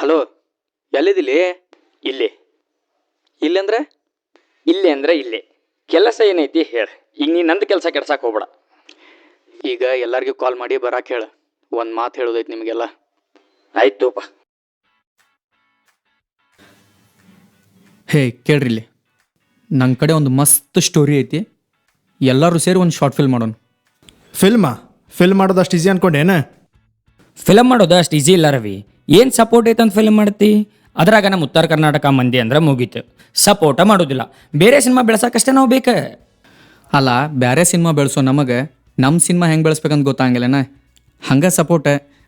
Hello, ಎಲ್ಲಿದ್ದಿಲಿ? ಇಲ್ಲೇ ಇಲ್ಲಂದ್ರೆ ಇಲ್ಲೇ ಅಂದ್ರೆ ಇಲ್ಲೇ. ಕೆಲಸ ಏನೈತಿ ಹೇಳ. ಈಗ ನೀ ನಂದು ಕೆಲಸ ಕೆಡ್ಸಕ್ಕೆ ಹೋಗ್ಬೇಡ. ಈಗ ಎಲ್ಲರಿಗೂ ಕಾಲ್ ಮಾಡಿ ಬರಾಕ್ ಹೇಳ. ಒಂದು ಮಾತು ಹೇಳೋದೈತಿ ನಿಮಗೆಲ್ಲ. ಆಯ್ತುಪ್ಪ. ಹೇ ಕೇಳ್ರಿ ಇಲ್ಲಿ, ನನ್ನ ಕಡೆ ಒಂದು ಮಸ್ತ್ ಸ್ಟೋರಿ ಐತಿ. ಎಲ್ಲರೂ ಸೇರಿ ಒಂದು ಶಾರ್ಟ್ ಫಿಲ್ಮ್ ಮಾಡೋಣ. ಫಿಲ್ಮ್ ಮಾಡೋದು ಅಷ್ಟು ಈಸಿ ಅನ್ಕೊಂಡೇನ? ಫಿಲಮ್ ಮಾಡೋದು ಅಷ್ಟು ಈಸಿ ಇಲ್ಲ ರವಿ. ಏನು ಸಪೋರ್ಟ್ ಐತೆ ಅಂತ ಫಿಲ್ಮ್ ಮಾಡ್ತಿ? ಅದ್ರಾಗ ನಮ್ಮ ಉತ್ತರ ಕರ್ನಾಟಕ ಮಂದಿ ಅಂದ್ರೆ ಮುಗೀತು. ಸಪೋರ್ಟ ಮಾಡೋದಿಲ್ಲ. ಬೇರೆ ಸಿನಿಮಾ ಬೆಳೆಸೋಕಷ್ಟೇ ನಾವು ಬೇಕು. ಅಲ್ಲ, ಬೇರೆ ಸಿನಿಮಾ ಬೆಳೆಸೋ ನಮಗೆ ನಮ್ಮ ಸಿನಿಮಾ ಹೆಂಗೆ ಬೆಳೆಸ್ಬೇಕಂತ ಗೊತ್ತಾಗಿಲ್ಲನ. ಹಂಗೆ ಸಪೋರ್ಟ್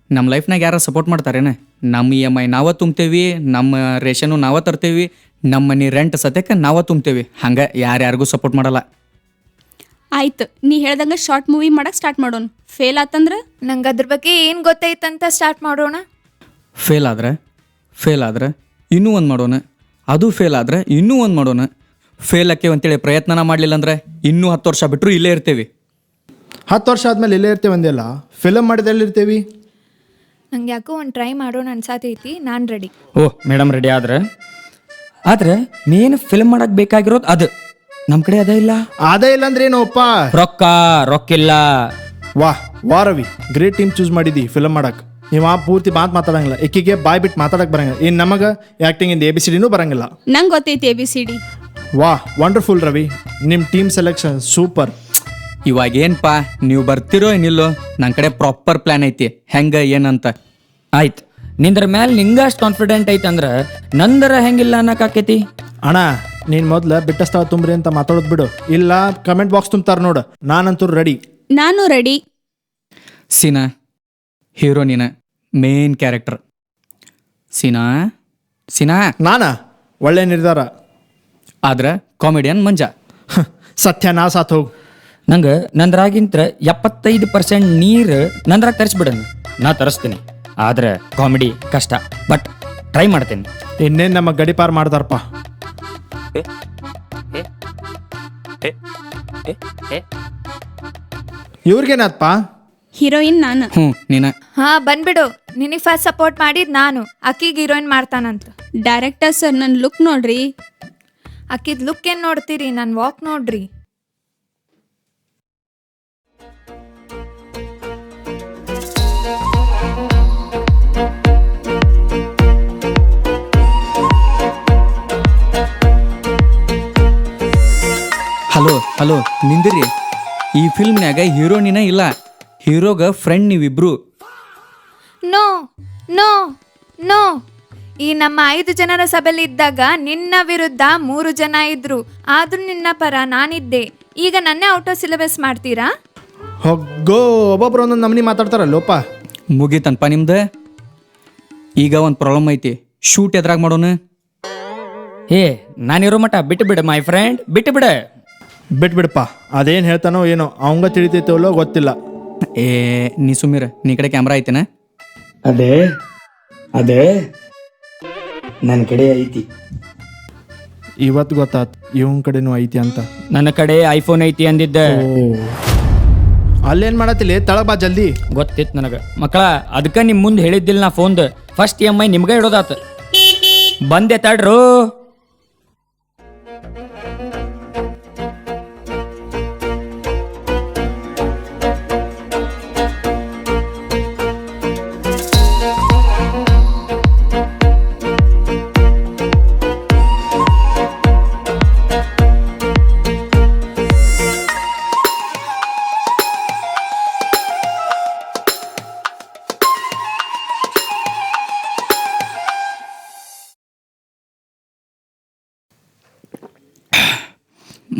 ನಮ್ಮ ಲೈಫ್ನಾಗ ಯಾರು ಸಪೋರ್ಟ್ ಮಾಡ್ತಾರೇನ? ನಮ್ಮ EMI ನಾವೇ ತುಂಬ್ತೇವಿ, ನಮ್ಮ ರೇಷನು ನಾವೇ ತರ್ತೇವಿ, ನಮ್ಮ ಮನೆ ರೆಂಟ್ ಸತ್ಯಕ್ಕೆ ನಾವೇ ತುಂಬ್ತೇವಿ. ಹಂಗೆ ಯಾರ್ಯಾರಿಗೂ ಸಪೋರ್ಟ್ ಮಾಡಲ್ಲ. ಆಯ್ತು, ನೀ ಹೇಳ್ದಂಗೆ ಶಾರ್ಟ್ ಮೂವಿ ಮಾಡಕ್ಕೆ ಸ್ಟಾರ್ಟ್ ಮಾಡೋಣ. ಫೇಲ್ ಆತಂದ್ರೆ ನಂಗೆ ಅದ್ರ ಬಗ್ಗೆ ಏನು ಗೊತ್ತೈತಂತ ಸ್ಟಾರ್ಟ್ ಮಾಡೋಣ. ಫೇಲ್ ಆದ್ರೆ ಇನ್ನೂ ಒಂದು ಮಾಡೋಣ. ಅದು ಫೇಲ್ ಆದರೆ ಇನ್ನೂ ಒಂದು ಮಾಡೋಣ. ಫೇಲ್ ಆಕೆ ಅಂತೇಳಿ ಪ್ರಯತ್ನನ ಮಾಡಲಿಲ್ಲ ಅಂದ್ರೆ ಇನ್ನೂ 10 ವರ್ಷ ಬಿಟ್ಟರು ಇಲ್ಲೇ ಇರ್ತೀವಿ. 10 ವರ್ಷ ಆದ್ಮೇಲೆ ಇಲ್ಲೇ ಇರ್ತೇವೆ ಅಂದೆಲ್ಲ. ಫಿಲಮ್ ಮಾಡಿದ ಎಲ್ಲಿರ್ತೀವಿ? ನಂಗೆ ಯಾಕೋ ಒಂದು ಟ್ರೈ ಮಾಡೋಣ ಅನ್ಸಾತೈತಿ. ನಾನು ರೆಡಿ. ಓಹ್ ಮೇಡಮ್ ರೆಡಿ ಆದ್ರೆ ಮೇನ್ ಫಿಲ್ಮ್ ಮಾಡಕ್ ಬೇಕಾಗಿರೋದು ಅದು. ನಮ್ಮ ಕಡೆ ಅದೇ ಇಲ್ಲ. ಅದೇ ಇಲ್ಲ ಅಂದ್ರೆ ಏನೋಪ್ಪ? ರೊಕ್ಕಿಲ್ಲ. ವಾ ರವಿ, ಗ್ರೇಟ್ ಟೀಮ್ ಚೂಸ್ ಮಾಡಿದಿ ಫಿಲಮ್ ಮಾಡಕ್ಕೆ. ನೀವು ಪೂರ್ತಿ ಮಾತಾಡಂಗಿಲ್ಲ, ಎಕ್ಕಿಗೆ ಬಾಯ್ ಬಿಟ್ಟು ಮಾತಾಡಕ್ಕೆ ಬರಂಗಿಲ್ಲ. ಇನ್ನು ನಮಗೆ ಆ್ಯಕ್ಟಿಂಗ್ ಇಂದ ABCDನೂ ಬರಂಗಿಲ್ಲ. ನಂಗೆ ಗೊತ್ತೈತಿ ABCD. ವಂಡರ್ಫುಲ್ ರವಿ, ನಿಮ್ಮ ಟೀಮ್ ಸೆಲೆಕ್ಷನ್ ಸೂಪರ್. ಇವಾಗೇನಪ್ಪ, ನೀವು ಬರ್ತಿರೋ ಏನಿಲ್ಲೋ, ನನ್ನ ಕಡೆ ಪ್ರಾಪರ್ ಪ್ಲ್ಯಾನ್ ಐತಿ ಹೆಂಗೆ ಏನಂತ. ಆಯ್ತು, ನಿಂದ್ರ ಮ್ಯಾಲೆ ನಿಂಗ ಅಷ್ಟು ಕಾನ್ಫಿಡೆಂಟ್ ಐತೆ ಅಂದ್ರೆ ನಂದರ ಹೆಂಗಿಲ್ಲ ಅನ್ನಕಾಕೈತಿ. ಅಣ್ಣ, ನೀನು ಮೊದ್ಲು ಬಿಟ್ಟ ಸ್ಥಳ ತುಂಬ್ರಿ ಅಂತ ಮಾತಾಡೋದು ಬಿಡು. ಇಲ್ಲ ಕಮೆಂಟ್ ಬಾಕ್ಸ್ ತುಂಬ್ತಾರೆ ನೋಡು. ನಾನಂತೂ ರೆಡಿ. ನಾನು ರೆಡಿ. ಸೀನಾ ಹೀರೋ, ನೀನ ಮೇನ್ ಕ್ಯಾರೆಕ್ಟರ್. ಸೀನಾ ನಾನಾ? ಒಳ್ಳೆ ನಿರ್ಧಾರ. ಆದ್ರೆ ಕಾಮಿಡಿಯನ್ ಮಂಜ. ಸತ್ಯ ನಾ ಸಾತ್ ಹೋಗು. ನಂಗೆ ನಂದ್ರಾಗಿಂತ 75% ನೀರು ನಂದ್ರಾಗ ತರಿಸ್ಬಿಡನು. ನಾ ತರಿಸ್ತೀನಿ. ಆದ್ರೆ ಕಾಮಿಡಿ ಕಷ್ಟ, ಬಟ್ ಟ್ರೈ ಮಾಡ್ತೀನಿ. ಇನ್ನೇನು ನಮ್ಮ ಗಡಿ ಪಾರ್ ಮಾಡ್ತಾರಪ್ಪ. ಇವ್ರಿಗೇನಪ್ಪ? ಹೀರೋಯಿನ್ ನಾನು. ನೀನ. ಹಾ, ಬಂದ್ಬಿಡು. ನಿನಗೆ ಫಸ್ಟ್ ಸಪೋರ್ಟ್ ಮಾಡಿದ್ ನಾನು. ಅಕ್ಕಿಗೆ ಹೀರೋಯಿನ್ ಮಾಡ್ತಾನಂತ. ಡೈರೆಕ್ಟರ್ ಸರ್, ನನ್ನ ಲುಕ್ ನೋಡ್ರಿ. ಅಕ್ಕಿದ್ ಲುಕ್ ಏನು ನೋಡ್ತೀರಿ, ನನ್ನ ವಾಕ್ ನೋಡ್ರಿ. ಹಲೋ ನಿಂದಿರಿ. ಈ ಫಿಲ್ಮ್ನ್ಯಾಗ ಹೀರೋನಿನ ಇಲ್ಲ, ಹೀರೋಗ ಫ್ರೆಂಡ್ ನೀವಿಬ್ರು. ನೋ ನೋ ನೋ ಈ ನಮ್ಮ 5 ಜನರ ಸಭೆಯಲ್ಲಿ ಇದ್ದಾಗ ನಿನ್ನ ವಿರುದ್ಧ 3 ಜನ ಇದ್ರು. ಆದ್ರೂ ನಿನ್ನ ಪರ ನಾನಿದ್ದೆ. ಈಗ ನನ್ನೇ ಔಟ್ ಆಫ್ ಸಿಲೆಬಸ್ ಮಾಡ್ತೀರಾ? ಹೊಗ್ಗೋ, ಒಬ್ಬೊಬ್ರು ಒಂದೊಂದು ನಮ್ನಿ ಮಾತಾಡ್ತಾರಲ್ಲೋಪ. ಮುಗೀತನ್ಪ ನಿಮ್ದು. ಈಗ ಒಂದು ಪ್ರಾಬ್ಲಮ್ ಐತಿ. ಶೂಟ್ ಎದ್ರಾಗ ಮಾಡೋಣ? ನಾನಿರೋ ಮಠ ಬಿಟ್ಟು ಮೈ ಫ್ರೆಂಡ್, ಬಿಟ್ಬಿಡಪ್ಪ. ಅದೇನು ಹೇಳ್ತಾನೋ ಏನೋ, ಅವಂಗ ತಿಳಿತೈತವಲ್ಲೋ ಗೊತ್ತಿಲ್ಲ. ನೀ ಸುಮ್ಮಿರ. ನೀ ಕಡೆ ಕ್ಯಾಮ್ರಾ ಐತೆನ? ಅದೇ ನನ್ನ ಕಡೆ ಐತಿ. ಇವತ್ತು ಗೊತ್ತಾತ್ ಇವನ್ ಕಡೆನೂ ಐತಿ ಅಂತ. ನನ್ನ ಕಡೆ ಐಫೋನ್ ಐತಿ ಅಂದಿದ್ದೆ. ಅಲ್ಲೇನ್ ಮಾಡತ್ತಿಲ್ಲ, ತಳ ಬಾ ಜಲ್ದಿ. ಗೊತ್ತಿತ್ತು ನನಗೆ ಮಕ್ಕಳ. ಅದಕ್ಕೆ ನಿಮ್ಮ ಮುಂದೆ ಹೇಳಿದ್ದಿಲ್ಲ ನಾ ಫೋನ್ದು. ಫಸ್ಟ್ EMI ನಿಮ್ಗೆ ಇಡೋದಾತ. ಬಂದೆ ತಡ್ರು.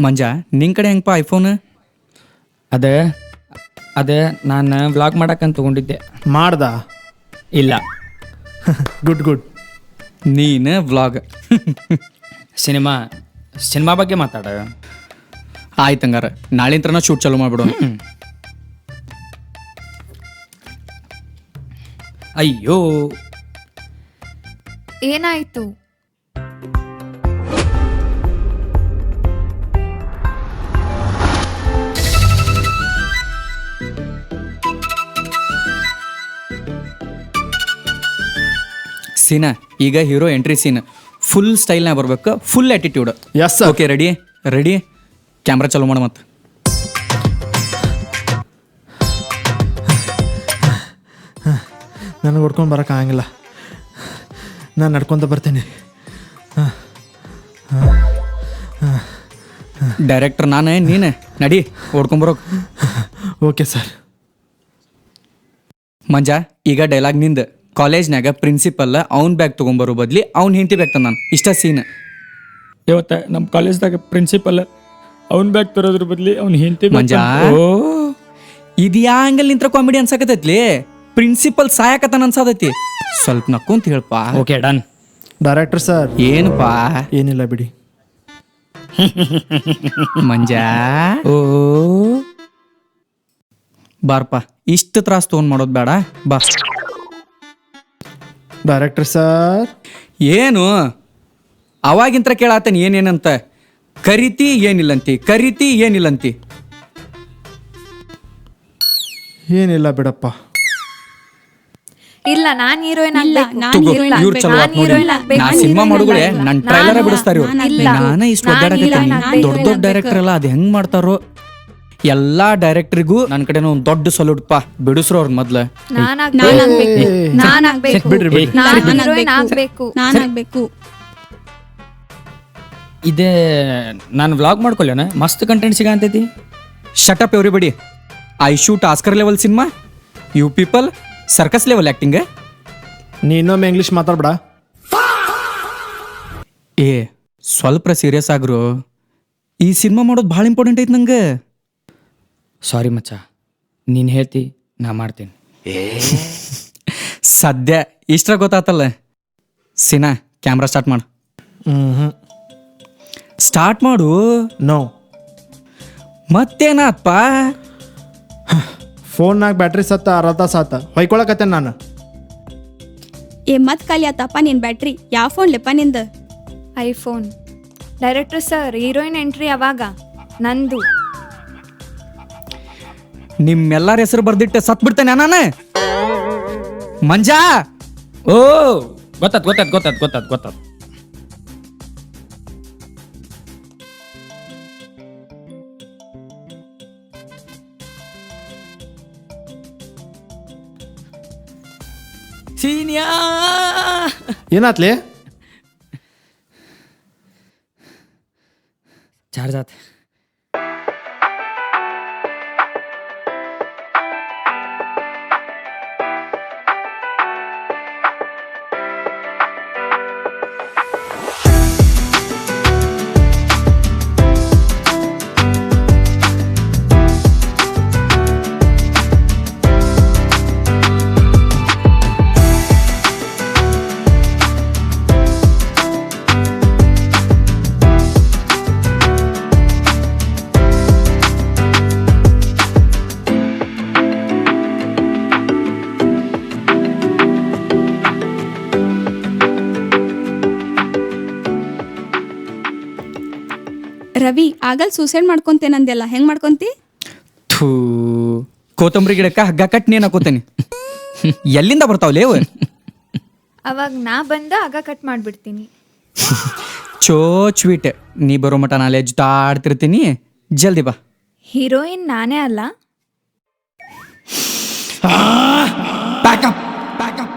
ಮಂಜ, ನಿನ್ನ ಕಡೆ ಹೆಂಗಪ್ಪ ಐಫೋನ್? ಅದೇ ನಾನು ವ್ಲಾಗ್ ಮಾಡಕ್ಕಂತ ತಗೊಂಡಿದ್ದೆ. ಮಾಡ್ದ? ಇಲ್ಲ. ಗುಡ್. ನೀನು ವ್ಲಾಗ್. ಸಿನಿಮಾ ಬಗ್ಗೆ ಮಾತಾಡ. ಆಯ್ತಂಗಾರ, ನಾಳಿಂತ್ರನ ಶೂಟ್ ಚಾಲೂ ಮಾಡ್ಬಿಡೋಣ. ಅಯ್ಯೋ, ಏನಾಯ್ತು? ಸೀನ ಈಗ ಹೀರೋ ಎಂಟ್ರಿ ಸೀನ್ ಫುಲ್ ಸ್ಟೈಲ್ನಾಗ ಬರ್ಬೇಕು, full attitude. Yes sir. Okay, ready ready, camera ಚಾಲೂ ಮಾಡ ಮತ್ತೆ. ನನಗೆ ಹೊಡ್ಕೊಂಡು ಬರೋಕೆ ಆಗಂಗಿಲ್ಲ, ನಾನು ನಡ್ಕೊತ ಬರ್ತೀನಿ. ಡೈರೆಕ್ಟರ್ ನಾನೇ, ನೀನೆ ನಡಿ ಓಡ್ಕೊಂಬರೋಕೆ. Okay sir. ಮಂಜ, ಈಗ ಡೈಲಾಗ್ ನಿಂದ. ಕಾಲೇಜ್ನಾಗ ಪ್ರಿನ್ಸಿಪಲ್ ಅವ್ನ ಬ್ಯಾಗ್ ತೊಗೊಂಬರೋ ಬದ್ಲಿ ಅವ್ನ ಹೆಂಡತಿ ಬ್ಯಾಗ್ ತಂದ. ನಾನು ಇಷ್ಟ ಸೀನ್. ಇವತ್ತ ನಮ್ಮ ಕಾಲೇಜ್ದಾಗ ಪ್ರಿನ್ಸಿಪಲ್ ಅವ್ನ ಬ್ಯಾಗ್ ತರೋದ್ರ ಬದ್ಲಿ ಅವ್ನ ಹೆಂಡತಿ ಮಂಜ, ಇದು ಯಾ ಆಂಗಲ್ ನಿಂತ್ರ ಕಾಮಿಡಿ ಅನ್ಸಕತೈತ್ಲಿ. ಪ್ರಿನ್ಸಿಪಲ್ ಸಾಯಕತನ ಅನ್ಸಾದೈತಿ. ಸ್ವಲ್ಪ ನಕ್ಕೊಂತ ಹೇಳ್ಪ. Okay done. Director sir. ಏನಪ್ಪಾ? ಏನಿಲ್ಲ ಬಿಡಿ. ಮಂಜ, ಓ ಬಾರ್ಪ, ಇಷ್ಟು ತ್ರಾಸ್ ತೊಗೊಂಡ್ ಮಾಡೋದು ಬೇಡ, ಬಾ. Director sir. ಏನು ಅವಾಗಿಂತ್ರ ಕೇಳಾತೇನೆ ಏನೇನಂತ. ಕರಿತಿ ಏನಿಲ್ಲಂತಿ, ಕರಿತಿ ಏನಿಲ್ಲಂತಿ. ಏನಿಲ್ಲ ಬಿಡಪ್ಪ. ಇಲ್ಲ, ನಾನ್ ಹೀರೋಯಿನ್ ಇಲ್ಲ, ಆಗ್ಬೇಕು. ನಾನ್ ತಗೋ, ಹೀರೋಯಿನ್ ಇವ್ರ್ ಚಲೋ ಆತ್ ನೋಡಿ. ನಾ ಸಿನಿಮಾ ಮಾಡುಗಳೇ ನನ್ನ ಟ್ರೈಲರ್ ಬಿಡಿಸ್ತಾರ ಇವ್ರು. ನಾನೇ ಇಷ್ಟು ಒದ್ದಾಡಕತ್ತೀನಿ. ದೊಡ್ಡ ದೊಡ್ಡ ಡೈರೆಕ್ಟರ್ ಎಲ್ಲ ಅದು ಹೆಂಗ್ ಮಾಡ್ತಾರೋ. ಎಲ್ಲಾ ಡೈರೆಕ್ಟರಿಗೂ ನನ್ನ ಕಡೆನೂ ಒಂದು ದೊಡ್ಡ ಸಲ್ಯೂಟ್ಪ. ಬಿಡಿಸ್ರು ಅವ್ರ ಮೊದ್ಲು. ನಾನ್ ನಾನ್ ಆಗ್ಬೇಕು. ಬಿಡ್ರಿ ಬಿಡ್ರಿ. ನಾನ್ ಹೀರೋಯಿನ್ ಆಗ್ಬೇಕು. ನಾನಾಗ್ಬೇಕು. ಇದೇ ನಾನು ವ್ಲಾಗ್ ಮಾಡ್ಕೊಳ್ಳೋಣ, ಮಸ್ತ್ ಕಂಟೆಂಟ್ ಸಿಗಂತೈತಿ. Shut up everybody. I shoot Oscar level cinema, you people circus level acting. ನೀ ಇನ್ನೊಮ್ಮೆ ಇಂಗ್ಲೀಷ್ ಮಾತಾಡ್ಬೇಡ. ಏ ಸ್ವಲ್ಪ ಸೀರಿಯಸ್ ಆಗ್ರು. ಈ ಸಿನಿಮಾ ಮಾಡೋದು ಭಾಳ ಇಂಪಾರ್ಟೆಂಟ್ ಐತೆ ನಂಗೆ. ಸಾರಿ ಮಚ್ಚ, ನೀನು ಹೇಳ್ತಿ ನಾ ಮಾಡ್ತೀನಿ. ಸದ್ಯ ಇಷ್ಟ ಗೊತ್ತಾತಲ್ಲ. ಸಿನಾ, ಕ್ಯಾಮ್ರಾ ಸ್ಟಾರ್ಟ್ ಮಾಡು. ಸ್ಟಾರ್ಟ್ ಮಾಡು. ನೋ. ಮತ್ತೇನಪ್ಪ? ಫೋನ್ನಾಗ ಬ್ಯಾಟ್ರಿ ಸತ್ತ ಅರ್ಧ ತಾಸು ಆತ, ಹೊಯ್ಕೊಳಕತ್ತೇನೆ ನಾನು. ಏ ಮತ್ ಖಾಲಿ ಆತಪ್ಪ ನಿನ್ ಬ್ಯಾಟ್ರಿ. ಯಾವ ಫೋನ್ ಲೆಪ್ಪ ನಿಂದ? IPhone. Director sir, heroine entry ಯಾವಾಗ? ನಂದು. ನಿಮ್ಮೆಲ್ಲರ ಹೆಸರು ಬರ್ದಿಟ್ಟೆ ಸತ್ ಬಿಡ್ತೇನೆ ನಾನು. ಮಂಜಾ, ಓ ಗೊತ್ತಾತ್ ಗೊತ್ತಾತ್ ಗೊತ್ತಾತ್ ಗೊತ್ತಾತ್ ಗೊತ್ತಾತ್. ಸೀನಿಯಾ ಏನಾತ್ಲಿ? ಚಾರ್ಜ್ ಆತ. ರವಿ, ಆಗಲ್ ಸೂಸೈಡ್ ಮಾಡ್ಕೊಂತೇನಂದೆಲ್ಲ, ಹೆಂಗ್ ಮಾಡ್ಕೊಂತಿ? ಥೂ, ಕೋತಂಬರಿ ಗಿಡಕ್ಕೆ ಹಗ್ಗ ಕಟ್ಟಿ ನೇನು ಹಾಕೋತೇನೆ. ಎಲ್ಲಿಂದ ಬರ್ತಾವಲೇ ಅವು? ಅವಾಗ ನಾ ಬಂದ ಆಗ ಕಟ್ ಮಾಡ್ಬಿಡ್ತೀನಿ. ಚೋ ಸ್ವೀಟ್. ನೀ ಬರೋ ಮಟ ನಾಳೆ ಜುಟಾಡ್ತಿರ್ತೀನಿ. ಜಲ್ದಿ ಬಾ. ಹೀರೋಯಿನ್ ನಾನೇ ಅಲ್ಲ. Pack up pack up.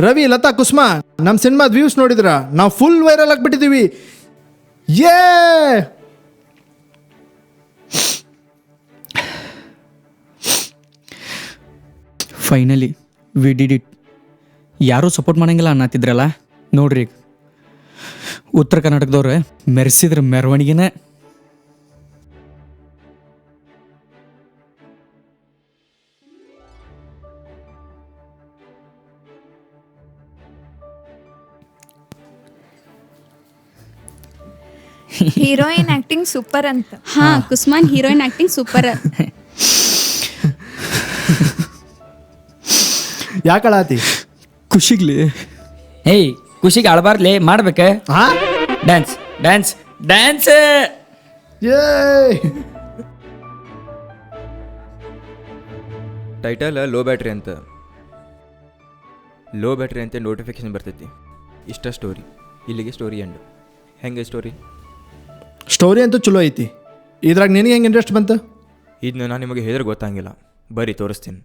ರವಿ, ಲತಾ, ಕುಸುಮಾ, ನಮ್ಮ ಸಿನಿಮಾದ ವ್ಯೂಸ್ ನೋಡಿದ್ರ? ನಾವು ಫುಲ್ ವೈರಲ್ ಆಗಿಬಿಟ್ಟಿದ್ದೀವಿ. Yay! Finally we did it. ಯಾರೂ ಸಪೋರ್ಟ್ ಮಾಡಂಗಿಲ್ಲ ಅನ್ನತ್ತಿದ್ರಲ್ಲ, ನೋಡ್ರಿ ಉತ್ತರ ಕರ್ನಾಟಕದವ್ರು ಮೆರೆಸಿದ್ರ ಮೆರವಣಿಗೆನ. ಹೀರೋಯಿನ್ ಆಕ್ಟಿಂಗ್ ಸೂಪರ್ ಅಂತ. ಹಾ ಕುಸ್ಮಾನ್ ಹೀರೋಯಿನ್ ಆಕ್ಟಿಂಗ್ ಸೂಪರ್. ಯಾಕಳಾತಿ? ಖುಷಿಗ್ಲಿ. ಹೇಯ್ ಖುಷಿಗೆ ಅಳಬಾರ್ಲೆ ಮಾಡ್ಬೇಕ. ಹಾ ಡ್ಯಾನ್ಸ್ ಡ್ಯಾನ್ಸ್ ಡ್ಯಾನ್ಸ್. ಏ ಟೈಟಲ್ ಲೋ ಬ್ಯಾಟ್ರಿ ಅಂತ. ಲೋ ಬ್ಯಾಟ್ರಿ ಅಂತ ನೋಟಿಫಿಕೇಶನ್ ಬರ್ತೈತಿ. ಇಷ್ಟ ಸ್ಟೋರಿ, ಇಲ್ಲಿಗೆ ಸ್ಟೋರಿ ಎಂಡ್. ಹೆಂಗೆ ಸ್ಟೋರಿ ಅಂತೂ ಚಲೋ ಐತಿ. ಇದ್ರಾಗ ನಿನಗೆ ಹೆಂಗೆ ಇಂಟ್ರೆಸ್ಟ್ ಬಂತು? ಇದನ್ನ ನಾನು ನಿಮಗೆ ಹೇಳಿದ್ರೆ ಗೊತ್ತಾಗಿಲ್ಲ, ಬರ್ರಿ ತೋರಿಸ್ತೀನಿ.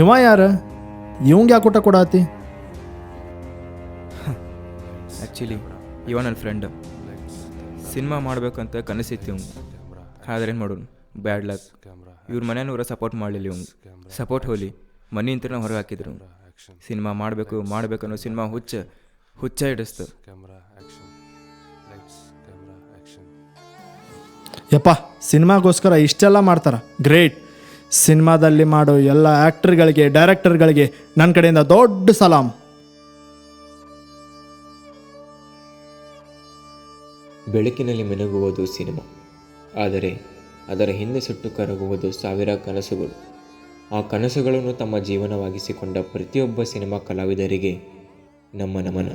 ಇವ ಯಾರ? ಇವಂಗೆ ಯಾಕೆ ಊಟ ಕೊಡಾತಿ? ಆ್ಯಕ್ಚುಲಿ ಇವ ನನ್ನ ಫ್ರೆಂಡ್. ಸಿನಿಮಾ ಮಾಡ್ಬೇಕಂತ ಕನಸಿತ್ತು ಇವ್ನು. ಆದ್ರೆ ಏನು ಮಾಡೋನು, ಬ್ಯಾಡ್ ಲಕ್. ಇವ್ರ ಮನೆಯವ್ರ ಸಪೋರ್ಟ್ ಮಾಡಲಿಲ್ಲ ಇವ್ನು. ಸಪೋರ್ಟ್ ಹೋಲಿ ಮನೆಯಿಂತ ಹೊರಗೆ ಹಾಕಿದ್ರು. ಸಿನಿಮಾ ಮಾಡಬೇಕು ಅನ್ನೋ ಸಿನಿಮಾ ಹುಚ್ಚ ಹಿಡಿಸ್ತು. ಯಪ್ಪ, ಸಿನಿಮಾಗೋಸ್ಕರ ಇಷ್ಟೆಲ್ಲ ಮಾಡ್ತಾರ, ಗ್ರೇಟ್. ಸಿನಿಮಾದಲ್ಲಿ ಮಾಡೋ ಎಲ್ಲ ಆ್ಯಕ್ಟರ್ಗಳಿಗೆ, ಡೈರೆಕ್ಟರ್ಗಳಿಗೆ ನನ್ನ ಕಡೆಯಿಂದ ದೊಡ್ಡ ಸಲಾಮ್. ಬೆಳಕಿನಲ್ಲಿ ಮಿನುಗುವುದು ಸಿನಿಮಾ, ಆದರೆ ಅದರ ಹಿಂದೆ ಸುಟ್ಟು ಕರಗುವುದು ಸಾವಿರ ಕನಸುಗಳು. ಆ ಕನಸುಗಳನ್ನು ತಮ್ಮ ಜೀವನವಾಗಿಸಿಕೊಂಡ ಪ್ರತಿಯೊಬ್ಬ ಸಿನಿಮಾ ಕಲಾವಿದರಿಗೆ ನಮ್ಮ ನಮನ.